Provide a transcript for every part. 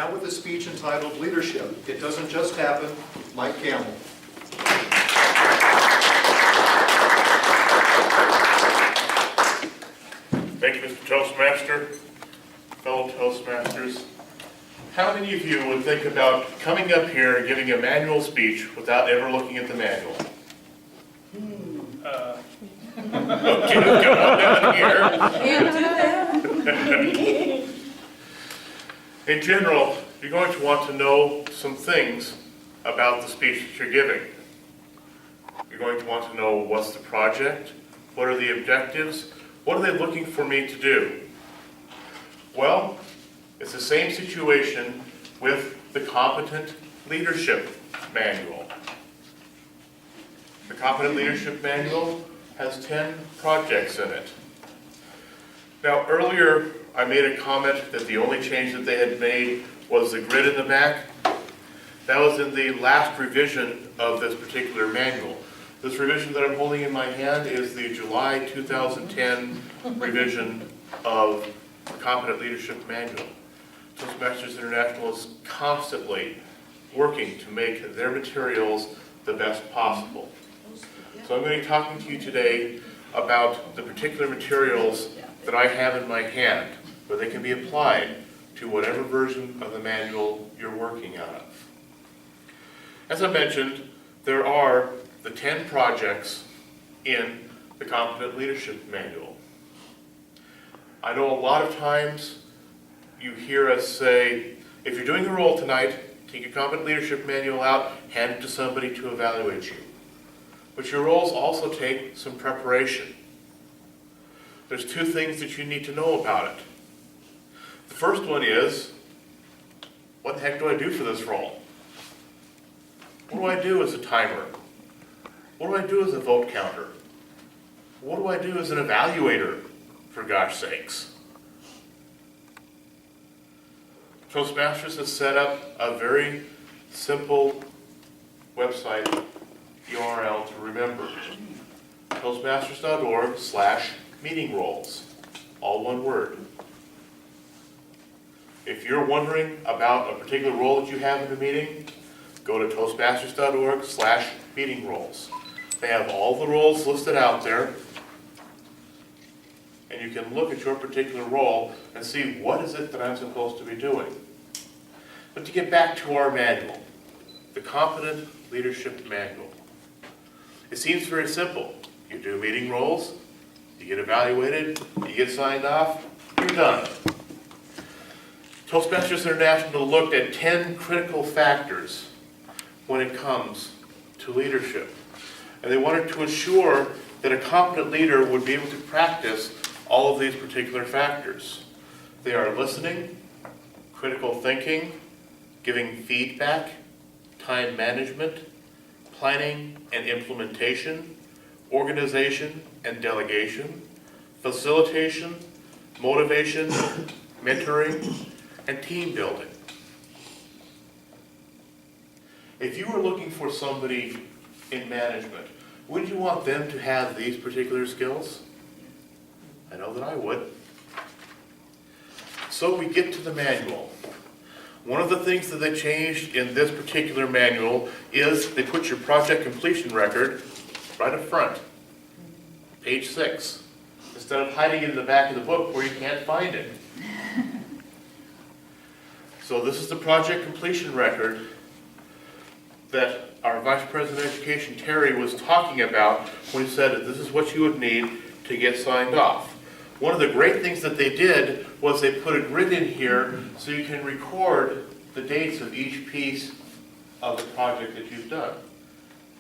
now with a speech entitled Leadership. It Doesn't Just Happen, Mike Kaml. Thank you, Mr. Toastmaster, fellow Toastmasters. How many of you would think about coming up here and giving a manual speech without ever looking at the manual? Okay, come on down here. In general, you're going to want to know some things about the speech that you're giving. You're going to want to know what's the project, what are the objectives, what are they looking for me to do? Well, it's the same situation with the Competent Leadership Manual. The Competent Leadership Manual has 10 projects in it. Now, earlier I made a comment that the only change that they had made was the grid in the back. That was in the last revision of this particular manual. This revision that I'm holding in my hand is the July 2010 revision of the Competent Leadership Manual. Toastmasters International is constantly working to make their materials the best possible. So I'm going to be talking to you today about the particular materials that I have in my hand, where they can be applied to whatever version of the manual you're working out of. As I mentioned, there are the 10 projects in the Competent Leadership Manual. I know a lot of times you hear us say, if you're doing a role tonight, take your Competent Leadership Manual out, hand it to somebody to evaluate you. But your roles also take some preparation. There's two things that you need to know about it. The first one is, what the heck do I do for this role? What do I do as a timer? What do I do as a vote counter? What do I do as an evaluator, for gosh sakes? Toastmasters has set up a very simple website URL to remember. Toastmasters.org/meeting roles. All one word. If you're wondering about a particular role that you have in a meeting, go to Toastmasters.org/meeting roles. They have all the roles listed out there, and you can look at your particular role and see what is it that I'm supposed to be doing. But to get back to our manual, the Competent Leadership Manual. It seems very simple. You do meeting roles, you get evaluated, you get signed off, you're done. Toastmasters International looked at 10 critical factors when it comes to leadership. And they wanted to ensure that a competent leader would be able to practice all of these particular factors. They are listening, critical thinking, giving feedback, time management, planning and implementation, organization and delegation, facilitation, motivation, mentoring, and team building. If you were looking for somebody in management, would you want them to have these particular skills? I know that I would. So we get to the manual. One of the things that they changed in this particular manual is they put your project completion record right up front, page 6, instead of hiding it in the back of the book where you can't find it. So this is the project completion record that our Vice President of Education, Terry, was talking about when he said that this is what you would need to get signed off. One of the great things that they did was they put a grid in here so you can record the dates of each piece of the project that you've done.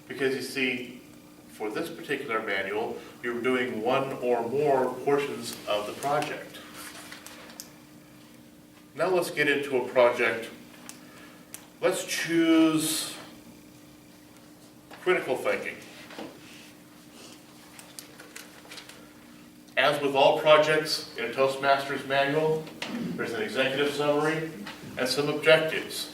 Because you see, for this particular manual, you're doing one or more portions of the project. Now let's get into a project. Let's choose critical thinking. As with all projects in a Toastmasters manual, there's an executive summary and some objectives.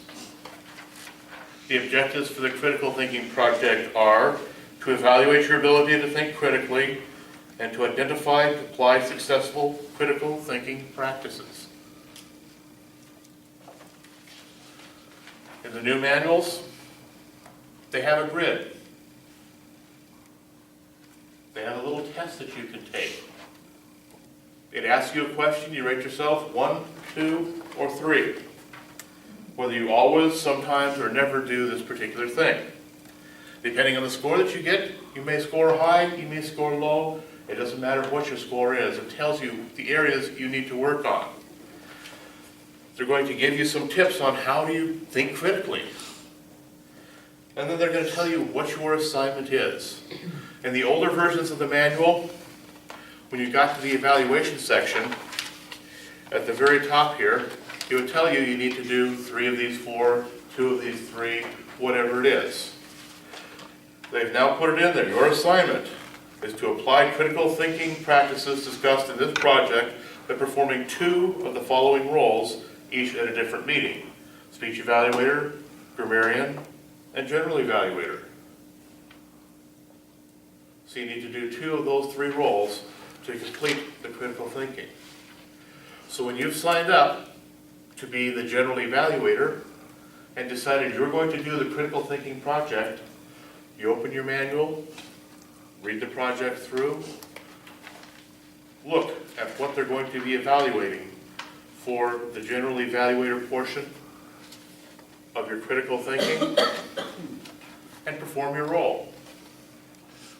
The objectives for the critical thinking project are to evaluate your ability to think critically and to identify and apply successful critical thinking practices. In the new manuals, they have a grid. They have a little test that you can take. It asks you a question, you rate yourself 1, 2, or 3. Whether you always, sometimes, or never do this particular thing. Depending on the score that you get, you may score high, you may score low. It doesn't matter what your score is. It tells you the areas you need to work on. They're going to give you some tips on how do you think critically. And then they're going to tell you what your assignment is. In the older versions of the manual, when you got to the evaluation section, at the very top here, it would tell you you need to do 3 of these 4, 2 of these 3, whatever it is. They've now put it in there. Your assignment is to apply critical thinking practices discussed in this project by performing 2 of the following roles, each at a different meeting: speech evaluator, grammarian, and general evaluator. So you need to do 2 of those 3 roles to complete the critical thinking. So when you've signed up to be the general evaluator and decided you're going to do the critical thinking project, you open your manual, read the project through, look at what they're going to be evaluating for the general evaluator portion of your critical thinking, and perform your role.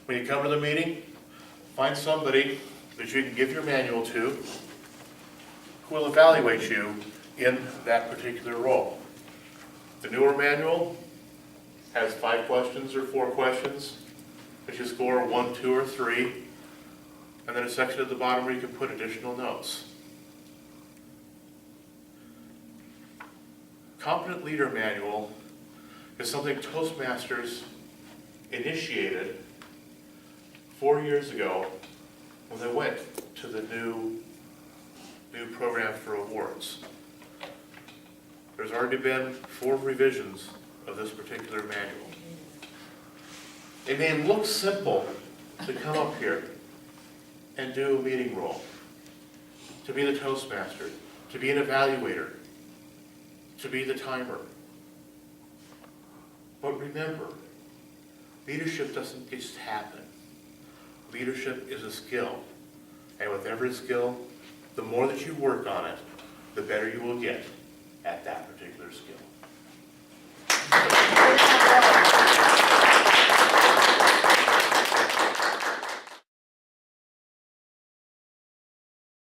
When you come to the meeting, find somebody that you can give your manual to who will evaluate you in that particular role. The newer manual has 5 questions or 4 questions that you score 1, 2, or 3, and then a section at the bottom where you can put additional notes. Competent Leader Manual is something Toastmasters initiated 4 years ago when they went to the new program for awards. There's already been 4 revisions of this particular manual. It may look simple to come up here and do a meeting role, to be the Toastmaster, to be an evaluator, to be the timer. But remember, leadership doesn't just happen. Leadership is a skill. And with every skill, the more that you work on it, the better you will get at that particular skill.